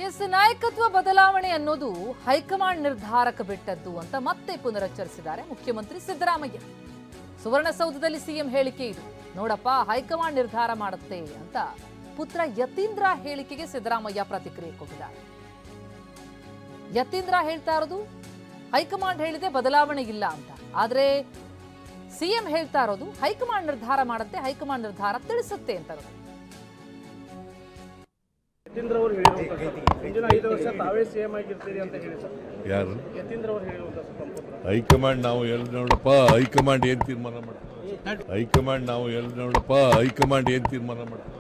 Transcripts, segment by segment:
S ನಾಯಕತ್ವ ಬದಲಾವಣೆ ಅನ್ನೋದು ಹೈಕಮಾಂಡ್ ನಿರ್ಧಾರಕ್ಕೆ ಬಿಟ್ಟದ್ದು ಅಂತ ಮತ್ತೆ ಪುನರುಚ್ಚರಿಸಿದ್ದಾರೆ ಮುಖ್ಯಮಂತ್ರಿ ಸಿದ್ದರಾಮಯ್ಯ. ಸುವರ್ಣಸೌಧದಲ್ಲಿ ಸಿಎಂ ಹೇಳಿಕೆ ಇದು. ನೋಡಪ್ಪ, ಹೈಕಮಾಂಡ್ ನಿರ್ಧಾರ ಮಾಡುತ್ತೆ ಅಂತ ಪುತ್ರ ಯತೀಂದ್ರ ಹೇಳಿಕೆಗೆ ಸಿದ್ದರಾಮಯ್ಯ ಪ್ರತಿಕ್ರಿಯೆ ಕೊಟ್ಟಿದ್ದಾರೆ. ಯತೀಂದ್ರ ಹೇಳ್ತಾ ಇರೋದು ಹೈಕಮಾಂಡ್ ಹೇಳಿದೆ ಬದಲಾವಣೆ ಇಲ್ಲ ಅಂತ, ಆದ್ರೆ ಸಿಎಂ ಹೇಳ್ತಾ ಇರೋದು ಹೈಕಮಾಂಡ್ ನಿರ್ಧಾರ ಮಾಡುತ್ತೆ, ಹೈಕಮಾಂಡ್ ನಿರ್ಧಾರ ತಿಳಿಸುತ್ತೆ ಅಂತ. ಯತೀಂದ್ರ ಅವರು ಹೇಳಿರುವಂತ ಮುಂದಿನ 5 ವರ್ಷ ತಾವೇ ಸಿಎಂ ಆಗಿರ್ತೀರಿ ಅಂತ ಹೇಳಿ ಸರ್. ಯಾರು ಯತೀಂದ್ರ ಅವರು ಹೇಳಿರುವಂತ ಹೈಕಮಾಂಡ್ ನಾವು ಎಲ್ಲಿ ನೋಡಪ್ಪ, ಹೈಕಮಾಂಡ್ ಏನ್ ತೀರ್ಮಾನ ಮಾಡ್ತಾರೆ, ಹೈಕಮಾಂಡ್ ನಾವು ಎಲ್ಲಿ ನೋಡಪ್ಪ, ಹೈಕಮಾಂಡ್ ಏನ್ ತೀರ್ಮಾನ ಮಾಡ್ತಾರೆ,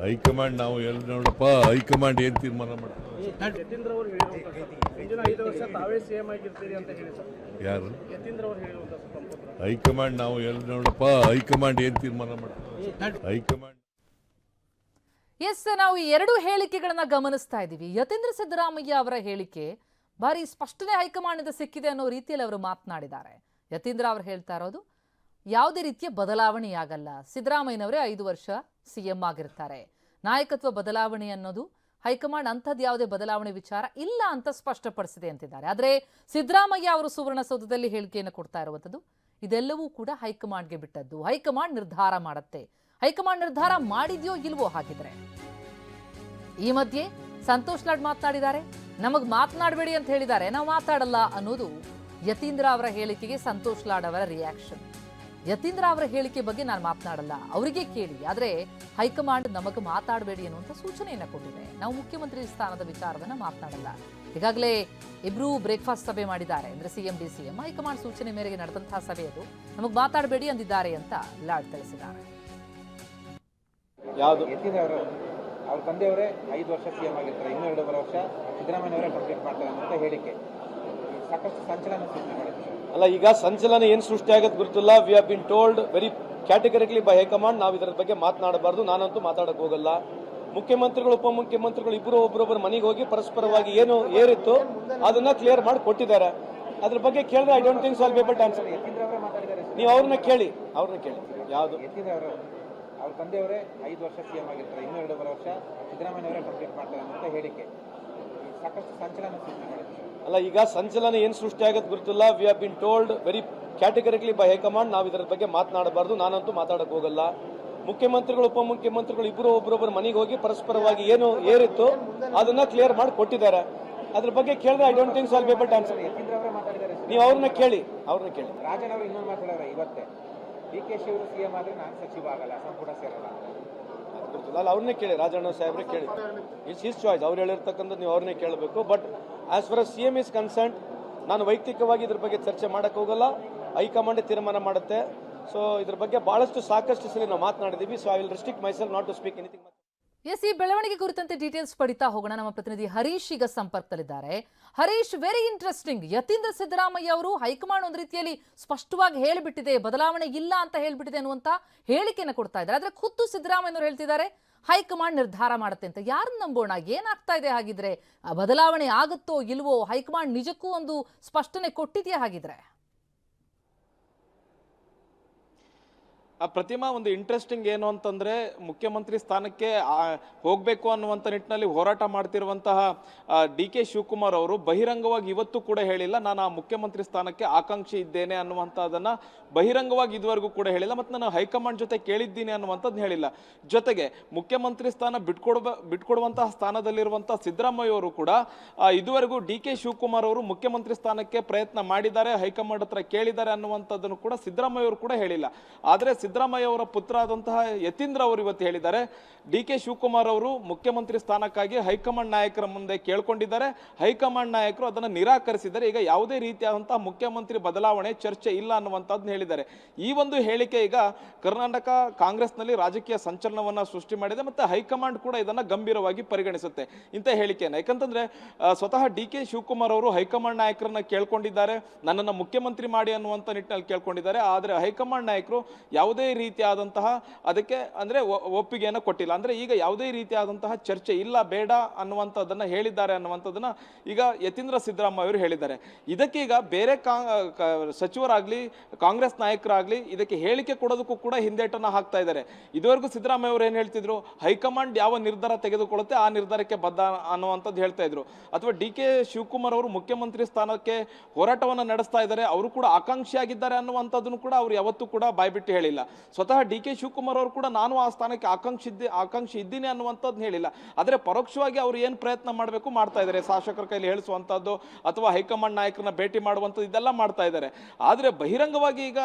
ಹೈಕಮಾಂಡ್ ನಾವು ಎಲ್ಲಿ ನೋಡಪ್ಪ, ಹೈಕಮಾಂಡ್ ಏನ್ ತೀರ್ಮಾನ ಮಾಡ್ತಾರೆ. ಯತೀಂದ್ರ ಅವರು ಹೇಳಿರುವಂತ ಮುಂದಿನ 5 ವರ್ಷ ತಾವೇ ಸಿಎಂ ಆಗಿರ್ತೀರಿ ಅಂತ ಹೇಳಿ ಸರ್. ಯಾರು ಯತೀಂದ್ರ ಅವರು ಹೇಳಿರುವಂತ ಹೈಕಮಾಂಡ್ ನಾವು ಎಲ್ಲಿ ನೋಡಪ್ಪ, ಹೈಕಮಾಂಡ್ ಏನ್ ತೀರ್ಮಾನ ಮಾಡ್ತಾರೆ, ಹೈಕಮಾಂಡ್. ಎಸ್, ನಾವು ಈ ಎರಡು ಹೇಳಿಕೆಗಳನ್ನ ಗಮನಿಸ್ತಾ ಇದ್ದೀವಿ. ಯತೀಂದ್ರ ಸಿದ್ದರಾಮಯ್ಯ ಅವರ ಹೇಳಿಕೆ ಭಾರಿ ಸ್ಪಷ್ಟನೆ ಹೈಕಮಾಂಡ್ ಸಿಕ್ಕಿದೆ ಅನ್ನೋ ರೀತಿಯಲ್ಲಿ ಅವರು ಮಾತನಾಡಿದ್ದಾರೆ. ಯತೀಂದ್ರ ಅವರು ಹೇಳ್ತಾ ಇರೋದು ಯಾವುದೇ ರೀತಿಯ ಬದಲಾವಣೆಯಾಗಲ್ಲ, ಸಿದ್ದರಾಮಯ್ಯನವರೇ 5 ವರ್ಷ ಸಿಎಂ ಆಗಿರ್ತಾರೆ, ನಾಯಕತ್ವ ಬದಲಾವಣೆ ಅನ್ನೋದು ಹೈಕಮಾಂಡ್ ಅಂಥದ್ದು ಯಾವುದೇ ಬದಲಾವಣೆ ವಿಚಾರ ಇಲ್ಲ ಅಂತ ಸ್ಪಷ್ಟಪಡಿಸಿದೆ ಅಂತಿದ್ದಾರೆ. ಆದರೆ ಸಿದ್ದರಾಮಯ್ಯ ಅವರು ಸುವರ್ಣಸೌಧದಲ್ಲಿ ಹೇಳಿಕೆಯನ್ನು ಕೊಡ್ತಾ ಇರುವಂಥದ್ದು ಇದೆಲ್ಲವೂ ಕೂಡ ಹೈಕಮಾಂಡ್ಗೆ ಬಿಟ್ಟದ್ದು, ಹೈಕಮಾಂಡ್ ನಿರ್ಧಾರ ಮಾಡುತ್ತೆ. ಹೈಕಮಾಂಡ್ ನಿರ್ಧಾರ ಮಾಡಿದ್ಯೋ ಇಲ್ವೋ ಹಾಗಿದ್ರೆ? ಈ ಮಧ್ಯೆ ಸಂತೋಷ್ ಲಾಡ್ ಮಾತನಾಡಿದ್ದಾರೆ. ನಮಗ್ ಮಾತನಾಡಬೇಡಿ ಅಂತ ಹೇಳಿದ್ದಾರೆ, ನಾವು ಮಾತಾಡಲ್ಲ ಅನ್ನೋದು ಯತೀಂದ್ರ ಅವರ ಹೇಳಿಕೆಗೆ ಸಂತೋಷ್ ಲಾಡ್ ಅವರ ರಿಯಾಕ್ಷನ್. ಯತೀಂದ್ರ ಅವರ ಹೇಳಿಕೆ ಬಗ್ಗೆ ನಾನು ಮಾತನಾಡಲ್ಲ, ಅವರಿಗೆ ಕೇಳಿ, ಆದ್ರೆ ಹೈಕಮಾಂಡ್ ನಮಗೆ ಮಾತಾಡಬೇಡಿ ಅನ್ನುವಂಥ ಸೂಚನೆಯನ್ನ ಕೊಟ್ಟಿದೆ. ನಾವು ಮುಖ್ಯಮಂತ್ರಿ ಸ್ಥಾನದ ವಿಚಾರವನ್ನ ಮಾತನಾಡಲ್ಲ. ಈಗಾಗಲೇ ಇಬ್ರು ಬ್ರೇಕ್ಫಾಸ್ಟ್ ಸಭೆ ಮಾಡಿದ್ದಾರೆ, ಅಂದ್ರೆ ಸಿಎಂ ಡಿಸಿಎಂ. ಹೈಕಮಾಂಡ್ ಸೂಚನೆ ಮೇರೆಗೆ ನಡೆದಂತಹ ಸಭೆ ಅದು, ನಮಗ್ ಮಾತಾಡಬೇಡಿ ಅಂದಿದ್ದಾರೆ ಅಂತ ಲಾಡ್ ತಿಳಿಸಿದ್ದಾರೆ. ಯಾವುದು ಯತೀಂದ್ರ ಅವರು ಅವ್ರ ತಂದೆಯವರೇ 5 ವರ್ಷ ಸಿಎಂ ಆಗಿರ್ತಾರೆ, ಇನ್ನೂ 2 ವರ್ಷ ಸಿದ್ದರಾಮಯ್ಯವರೇ ಕಂಪ್ಲೀಟ್ ಮಾಡ್ತಾರೆ ಅಂತ ಹೇಳಿಕೆ ಸಾಕಷ್ಟು ಸಂಚಲನ ಸೃಷ್ಟಿ ಮಾಡಿದ್ದಾರೆ. ಅಲ್ಲ, ಈಗ ಸಂಚಲನ ಏನು ಸೃಷ್ಟಿ ಆಗೋದು ಗೊತ್ತಿಲ್ಲ. We have been told very categorically by high command ನಾವು ಇದರ ಬಗ್ಗೆ ಮಾತನಾಡಬಾರ್ದು, ನಾನಂತೂ ಮಾತಾಡಕ್ ಹೋಗಲ್ಲ. ಮುಖ್ಯಮಂತ್ರಿಗಳು ಉಪಮುಖ್ಯಮಂತ್ರಿಗಳು ಇಬ್ಬರು ಒಬ್ಬರೊಬ್ಬರ ಮನೆಗೆ ಹೋಗಿ ಪರಸ್ಪರವಾಗಿ ಏನು ಏರಿತ್ತು ಅದನ್ನ ಕ್ಲಿಯರ್ ಮಾಡಿ ಕೊಟ್ಟಿದ್ದಾರೆ. ಅದ್ರ ಬಗ್ಗೆ ಕೇಳಿದ್ರೆ I don't think so I will be able to answer. Yathindra ಅವರೇ ಮಾತಾಡಿದ್ದಾರೆ, ನೀವು ಅವ್ರನ್ನ ಕೇಳಿ. ಯಾವುದು ಯತೀಂದ್ರ ಅವರು ಅವ್ರ ತಂದೆಯವರೇ 5 ವರ್ಷ ಸಿಎಂ ಆಗಿರ್ತಾರೆ, ಇನ್ನೂ 2 ವರ್ಷ ಸಿದ್ದರಾಮಯ್ಯವರೇ ಕಂಪ್ಲೀಟ್ ಮಾಡ್ತಾರೆ ಅಂತ ಹೇಳಿಕೆ ಸಾಕಷ್ಟು ಸಂಚಲನ ಸೃಷ್ಟಿ ಮಾಡಿದ್ದಾರೆ. ಅಲ್ಲ, ಈಗ ಸಂಚಲನ ಏನು ಸೃಷ್ಟಿ ಆಗೋದು ಗೊತ್ತಿಲ್ಲ. We have been told very categorically by high command ನಾವು ಇದರ ಬಗ್ಗೆ ಮಾತನಾಡಬಾರ್ದು, ನಾನಂತೂ ಮಾತಾಡಕ್ ಹೋಗಲ್ಲ. ಮುಖ್ಯಮಂತ್ರಿಗಳು ಉಪಮುಖ್ಯಮಂತ್ರಿಗಳು ಇಬ್ಬರು ಒಬ್ಬರೊಬ್ಬರ ಮನೆಗೆ ಹೋಗಿ ಪರಸ್ಪರವಾಗಿ ಏನು ಏರಿತ್ತು ಅದನ್ನ ಕ್ಲಿಯರ್ ಮಾಡಿ ಕೊಟ್ಟಿದ್ದಾರೆ. ಅದ್ರ ಬಗ್ಗೆ ಕೇಳಿದ್ರೆ I don't think so I will be able to answer. Yathindra ಅವರೇ ಮಾತಾಡಿದ್ದಾರೆ, ನೀವು ಅವ್ರನ್ನ ಕೇಳಿ. ರಾಜನ್ ಅವರು ಇನ್ನೊಂದು ಮಾತಾಡೋರು ಇವತ್ತೇ, ಡಿಕೆಶಿ ಅವರು ಸಿಎಂ ಆದ್ರೆ ನಾನು ಸಚಿವ ಆಗಲ್ಲ, ಸಂಪುಟ ಸೇರಲ್ಲ ಅಂತ. ಅಲ್ಲ, ಅವ್ರನ್ನೇ ಕೇಳಿ, ರಾಜಣ್ಣ ಸಾಹೇಬ್ರೆ ಕೇಳಿ. ಇಟ್ಸ್ ಹಿಸ್ ಚಾಯ್ಸ್, ಅವ್ರು ಹೇಳಿರ್ತಕ್ಕಂಥದ್ದು ನೀವು ಅವ್ರನ್ನೇ ಕೇಳಬೇಕು. But as for as CM is concerned, ನಾನು ವೈಯಕ್ತಿಕವಾಗಿ ಇದ್ರ ಬಗ್ಗೆ ಚರ್ಚೆ ಮಾಡಕ್ ಹೋಗಲ್ಲ, ಹೈಕಮಾಂಡ್ ತೀರ್ಮಾನ ಮಾಡುತ್ತೆ. ಸೊ ಇದ್ರ ಬಗ್ಗೆ ಸಾಕಷ್ಟು ಸಲ ನಾವು ಮಾತನಾಡಿದೀವಿ. So I will restrict myself not to speak anything. Yes, ಈ ಬೆಳವಣಿಗೆ ಕುರಿತಂತೆ ಡೀಟೇಲ್ಸ್ ಪಡಿತಾ ಹೋಗೋಣ. ನಮ್ಮ ಪ್ರತಿನಿಧಿ ಹರೀಶ್ ಈಗ ಸಂಪರ್ಕದಲ್ಲಿದ್ದಾರೆ. Harish, very interesting. ಯತೀಂದ್ರ ಸಿದ್ದರಾಮಯ್ಯ ಅವರು ಹೈಕಮಾಂಡ್ ಒಂದು ರೀತಿಯಲ್ಲಿ ಸ್ಪಷ್ಟವಾಗಿ ಹೇಳಿಬಿಟ್ಟಿದೆ, ಬದಲಾವಣೆ ಇಲ್ಲ ಅಂತ ಹೇಳ್ಬಿಟ್ಟಿದೆ ಅನ್ನುವಂತ ಹೇಳಿಕೆಯನ್ನು ಕೊಡ್ತಾ ಇದ್ದಾರೆ. ಆದ್ರೆ ಖುದ್ದು ಸಿದ್ದರಾಮಯ್ಯನವರು ಹೇಳ್ತಿದ್ದಾರೆ ಹೈಕಮಾಂಡ್ ನಿರ್ಧಾರ ಮಾಡುತ್ತೆ ಅಂತ. ಯಾರನ್ನ ನಂಬೋಣ? ಏನಾಗ್ತಾ ಇದೆ ಹಾಗಿದ್ರೆ? ಬದಲಾವಣೆ ಆಗುತ್ತೋ ಇಲ್ವೋ? ಹೈಕಮಾಂಡ್ ನಿಜಕ್ಕೂ ಒಂದು ಸ್ಪಷ್ಟನೆ ಕೊಟ್ಟಿದೆಯಾ ಹಾಗಿದ್ರೆ? ಪ್ರತಿಮಾ, ಒಂದು ಇಂಟ್ರೆಸ್ಟಿಂಗ್ ಏನು ಅಂತಂದ್ರೆ, ಮುಖ್ಯಮಂತ್ರಿ ಸ್ಥಾನಕ್ಕೆ ಹೋಗಬೇಕು ಅನ್ನುವಂಥ ನಿಟ್ಟಿನಲ್ಲಿ ಹೋರಾಟ ಮಾಡ್ತಿರುವಂತಹ ಡಿ.ಕೆ. ಶಿವಕುಮಾರ್ ಅವರು ಬಹಿರಂಗವಾಗಿ ಇವತ್ತು ಕೂಡ ಹೇಳಿಲ್ಲ ನಾನು ಆ ಮುಖ್ಯಮಂತ್ರಿ ಸ್ಥಾನಕ್ಕೆ ಆಕಾಂಕ್ಷಿ ಇದ್ದೇನೆ ಅನ್ನುವಂಥದ್ದನ್ನ ಬಹಿರಂಗವಾಗಿ ಇದುವರೆಗೂ ಕೂಡ ಹೇಳಿಲ್ಲ, ಮತ್ತು ನಾನು ಹೈಕಮಾಂಡ್ ಜೊತೆ ಕೇಳಿದ್ದೀನಿ ಅನ್ನುವಂಥದ್ದು ಹೇಳಿಲ್ಲ. ಜೊತೆಗೆ ಮುಖ್ಯಮಂತ್ರಿ ಸ್ಥಾನ ಬಿಟ್ಕೊಡುವಂತಹ ಸ್ಥಾನದಲ್ಲಿರುವಂತಹ ಸಿದ್ದರಾಮಯ್ಯ ಅವರು ಕೂಡ ಇದುವರೆಗೂ ಡಿ.ಕೆ. ಶಿವಕುಮಾರ್ ಅವರು ಮುಖ್ಯಮಂತ್ರಿ ಸ್ಥಾನಕ್ಕೆ ಪ್ರಯತ್ನ ಮಾಡಿದ್ದಾರೆ, ಹೈಕಮಾಂಡ್ ಹತ್ರ ಕೇಳಿದ್ದಾರೆ ಅನ್ನುವಂಥದ್ದನ್ನು ಕೂಡ ಸಿದ್ದರಾಮಯ್ಯ ಅವರು ಕೂಡ ಹೇಳಿಲ್ಲ. ಆದರೆ ಸಿದ್ದರಾಮಯ್ಯ ಅವರ ಪುತ್ರ ಆದಂತಹ ಯತೀಂದ್ರ ಅವರು ಇವತ್ತು ಹೇಳಿದ್ದಾರೆ ಡಿ.ಕೆ. ಶಿವಕುಮಾರ್ ಅವರು ಮುಖ್ಯಮಂತ್ರಿ ಸ್ಥಾನಕ್ಕಾಗಿ ಹೈಕಮಾಂಡ್ ನಾಯಕರ ಮುಂದೆ ಕೇಳ್ಕೊಂಡಿದ್ದಾರೆ, ಹೈಕಮಾಂಡ್ ನಾಯಕರು ಅದನ್ನು ನಿರಾಕರಿಸಿದ್ದಾರೆ. ಈಗ ಯಾವುದೇ ರೀತಿಯಾದಂತಹ ಮುಖ್ಯಮಂತ್ರಿ ಬದಲಾವಣೆ ಚರ್ಚೆ ಇಲ್ಲ ಅನ್ನುವಂಥದ್ದನ್ನ ಹೇಳಿದ್ದಾರೆ. ಈ ಒಂದು ಹೇಳಿಕೆ ಈಗ ಕರ್ನಾಟಕ ಕಾಂಗ್ರೆಸ್ನಲ್ಲಿ ರಾಜಕೀಯ ಸಂಚಲನವನ್ನ ಸೃಷ್ಟಿ ಮಾಡಿದೆ, ಮತ್ತೆ ಹೈಕಮಾಂಡ್ ಕೂಡ ಇದನ್ನ ಗಂಭೀರವಾಗಿ ಪರಿಗಣಿಸುತ್ತೆ ಇಂಥ ಹೇಳಿಕೆಯನ್ನು. ಯಾಕಂತಂದ್ರೆ ಸ್ವತಃ ಡಿ.ಕೆ. ಶಿವಕುಮಾರ್ ಅವರು ಹೈಕಮಾಂಡ್ ನಾಯಕರನ್ನ ಕೇಳ್ಕೊಂಡಿದ್ದಾರೆ, ನನ್ನನ್ನು ಮುಖ್ಯಮಂತ್ರಿ ಮಾಡಿ ಅನ್ನುವಂಥ ನಿಟ್ಟಿನಲ್ಲಿ ಕೇಳ್ಕೊಂಡಿದ್ದಾರೆ. ಆದರೆ ಹೈಕಮಾಂಡ್ ನಾಯಕರು ಯಾವುದೇ ಯಾವುದೇ ರೀತಿಯಾದಂತಹ ಅದಕ್ಕೆ ಅಂದ್ರೆ ಒಪ್ಪಿಗೆಯನ್ನು ಕೊಟ್ಟಿಲ್ಲ. ಅಂದ್ರೆ ಈಗ ಯಾವುದೇ ರೀತಿಯಾದಂತಹ ಚರ್ಚೆ ಇಲ್ಲ, ಬೇಡ ಅನ್ನುವಂಥದ್ದನ್ನ ಹೇಳಿದ್ದಾರೆ ಅನ್ನುವಂಥದ್ದನ್ನ ಈಗ ಯತೀಂದ್ರ ಸಿದ್ದರಾಮಯ್ಯ ಅವರು ಹೇಳಿದ್ದಾರೆ. ಇದಕ್ಕೀಗ ಬೇರೆ ಸಚಿವರಾಗ್ಲಿ ಕಾಂಗ್ರೆಸ್ ನಾಯಕರಾಗ್ಲಿ ಇದಕ್ಕೆ ಹೇಳಿಕೆ ಕೊಡೋದಕ್ಕೂ ಕೂಡ ಹಿಂದೇಟನ್ನ ಹಾಕ್ತಾ ಇದ್ದಾರೆ. ಇದುವರೆಗೂ ಸಿದ್ದರಾಮಯ್ಯ ಅವರು ಏನ್ ಹೇಳ್ತಿದ್ರು, ಹೈಕಮಾಂಡ್ ಯಾವ ನಿರ್ಧಾರ ತೆಗೆದುಕೊಳ್ಳುತ್ತೆ ಆ ನಿರ್ಧಾರಕ್ಕೆ ಬದ್ಧ ಅನ್ನುವಂಥದ್ದು ಹೇಳ್ತಾ ಇದ್ರು. ಅಥವಾ DK ಶಿವಕುಮಾರ್ ಅವರು ಮುಖ್ಯಮಂತ್ರಿ ಸ್ಥಾನಕ್ಕೆ ಹೋರಾಟವನ್ನು ನಡೆಸ್ತಾ ಇದ್ದಾರೆ, ಅವರು ಕೂಡ ಆಕಾಂಕ್ಷಿಯಾಗಿದ್ದಾರೆ ಅನ್ನುವಂಥದ್ದನ್ನು ಕೂಡ ಅವ್ರು ಯಾವತ್ತೂ ಕೂಡ ಬಾಯ್ಬಿಟ್ಟು ಹೇಳಿಲ್ಲ. ಸ್ವತಃ DK ಶಿವಕುಮಾರ್ ಅವರು ಕೂಡ ನಾನು ಆ ಸ್ಥಾನಕ್ಕೆ ಆಕಾಂಕ್ಷಿ ಇದ್ದೀನಿ ಅನ್ನುವಂಥದ್ದು ಹೇಳಿಲ್ಲ. ಆದರೆ ಪರೋಕ್ಷವಾಗಿ ಅವರು ಏನು ಪ್ರಯತ್ನ ಮಾಡಬೇಕು ಮಾಡ್ತಾ ಇದ್ದಾರೆ, ಶಾಸಕರ ಕೈಲಿ ಹೇಳಿಸುವಂಥದ್ದು ಅಥವಾ ಹೈಕಮಾಂಡ್ ನಾಯಕರನ್ನ ಭೇಟಿ ಮಾಡುವಂಥದ್ದು ಇದೆಲ್ಲ ಮಾಡ್ತಾ ಇದ್ದಾರೆ. ಆದರೆ ಬಹಿರಂಗವಾಗಿ ಈಗ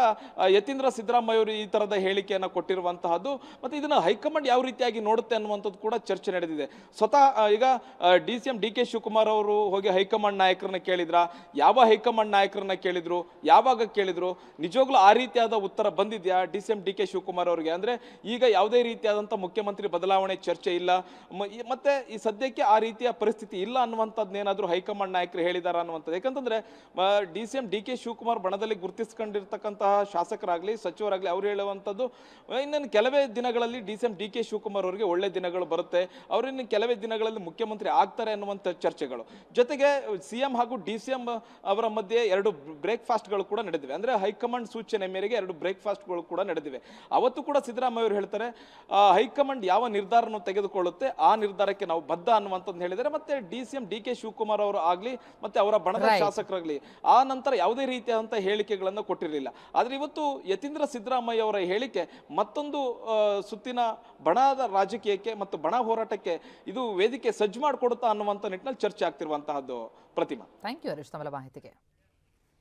ಯತೀಂದ್ರ ಸಿದ್ದರಾಮಯ್ಯ ಅವರು ಈ ತರದ ಹೇಳಿಕೆಯನ್ನು ಕೊಟ್ಟಿರುವಂತಹದ್ದು ಮತ್ತೆ ಇದನ್ನ ಹೈಕಮಾಂಡ್ ಯಾವ ರೀತಿಯಾಗಿ ನೋಡುತ್ತೆ ಅನ್ನುವಂಥದ್ದು ಕೂಡ ಚರ್ಚೆ ನಡೆದಿದೆ. ಸ್ವತಃ ಈಗ CM DK ಶಿವಕುಮಾರ್ ಅವರು ಹೋಗಿ ಹೈಕಮಾಂಡ್ ನಾಯಕರನ್ನ ಕೇಳಿದ್ರ, ಯಾವ ಹೈಕಮಾಂಡ್ ನಾಯಕರನ್ನ ಕೇಳಿದ್ರು, ಯಾವಾಗ ಕೇಳಿದ್ರು, ನಿಜವಾಗ್ಲೂ ಆ ರೀತಿಯಾದ ಉತ್ತರ ಬಂದಿದ್ಯಾ CM DK ಶಿವಕುಮಾರ್ ಅವರಿಗೆ? ಅಂದ್ರೆ ಈಗ ಯಾವುದೇ ರೀತಿಯಾದಂಥ ಮುಖ್ಯಮಂತ್ರಿ ಬದಲಾವಣೆ ಚರ್ಚೆ ಇಲ್ಲ, ಮತ್ತೆ ಈ ಸದ್ಯಕ್ಕೆ ಆ ರೀತಿಯ ಪರಿಸ್ಥಿತಿ ಇಲ್ಲ ಅನ್ನುವಂಥದ್ದೇನಾದ್ರೂ ಹೈಕಮಾಂಡ್ ನಾಯಕರು ಹೇಳಿದಾರ ಅನ್ನುವಂಥದ್ದು. ಯಾಕಂತಂದ್ರೆ CM DK ಶಿವಕುಮಾರ್ ಬಣದಲ್ಲಿ ಗುರುತಿಸ್ಕೊಂಡಿರ್ತಕ್ಕಂತಹ ಶಾಸಕರಾಗ್ಲಿ ಸಚಿವರಾಗ್ಲಿ ಅವ್ರು ಹೇಳುವಂಥದ್ದು ಇನ್ನೇನು ಕೆಲವೇ ದಿನಗಳಲ್ಲಿ CM DK ಶಿವಕುಮಾರ್ ಅವರಿಗೆ ಒಳ್ಳೆ ದಿನಗಳು ಬರುತ್ತೆ, ಅವ್ರಿನ್ನು ಕೆಲವೇ ದಿನಗಳಲ್ಲಿ ಮುಖ್ಯಮಂತ್ರಿ ಆಗ್ತಾರೆ ಅನ್ನುವಂಥ ಚರ್ಚೆಗಳು. ಜೊತೆಗೆ CM ಹಾಗೂ DCM ಅವರ ಮಧ್ಯೆ 2 ಬ್ರೇಕ್ಫಾಸ್ಟ್ಗಳು ಕೂಡ ನಡೆದಿವೆ. ಅಂದ್ರೆ ಹೈಕಮಾಂಡ್ ಸೂಚನೆ ಮೇರೆಗೆ 2 ಬ್ರೇಕ್ಫಾಸ್ಟ್ಗಳು ಕೂಡ ನಡೆದಿವೆ. ಅವತ್ತು ಕೂಡ ಸಿದ್ದರಾಮಯ್ಯ ಅವರು ಹೇಳ್ತಾರೆ, ಹೈಕಮಾಂಡ್ ಯಾವ ನಿರ್ಧಾರವನ್ನು ತೆಗೆದುಕೊಳ್ಳುತ್ತೆ ಆ ನಿರ್ಧಾರಕ್ಕೆ ನಾವು ಬದ್ಧ ಅನ್ನುವಂಥದ್ದು ಹೇಳಿದ್ದಾರೆ. ಮತ್ತೆ CM DK ಶಿವಕುಮಾರ್ ಅವರು ಆಗ್ಲಿ ಮತ್ತೆ ಅವರ ಬಣದ ಶಾಸಕರಾಗ್ಲಿ ಆ ನಂತರ ಯಾವುದೇ ರೀತಿಯಾದಂತಹ ಹೇಳಿಕೆಗಳನ್ನು ಕೊಟ್ಟಿರಲಿಲ್ಲ. ಆದ್ರೆ ಇವತ್ತು ಯತೀಂದ್ರ ಸಿದ್ದರಾಮಯ್ಯ ಅವರ ಹೇಳಿಕೆ ಮತ್ತೊಂದು ಸುತ್ತಿನ ಬಣದ ರಾಜಕೀಯಕ್ಕೆ ಮತ್ತು ಬಣ ಹೋರಾಟಕ್ಕೆ ಇದು ವೇದಿಕೆ ಸಜ್ಜು ಮಾಡಿಕೊಡುತ್ತಾ ಅನ್ನುವಂಥ ನಿಟ್ಟಿನಲ್ಲಿ ಚರ್ಚೆ ಆಗ್ತಿರುವಂತಹದ್ದು. ಪ್ರತಿಮಾ, ಥ್ಯಾಂಕ್ ಯು ಹರೀಶ್ ತಮ್ಮ ಮಾಹಿತಿಗೆ.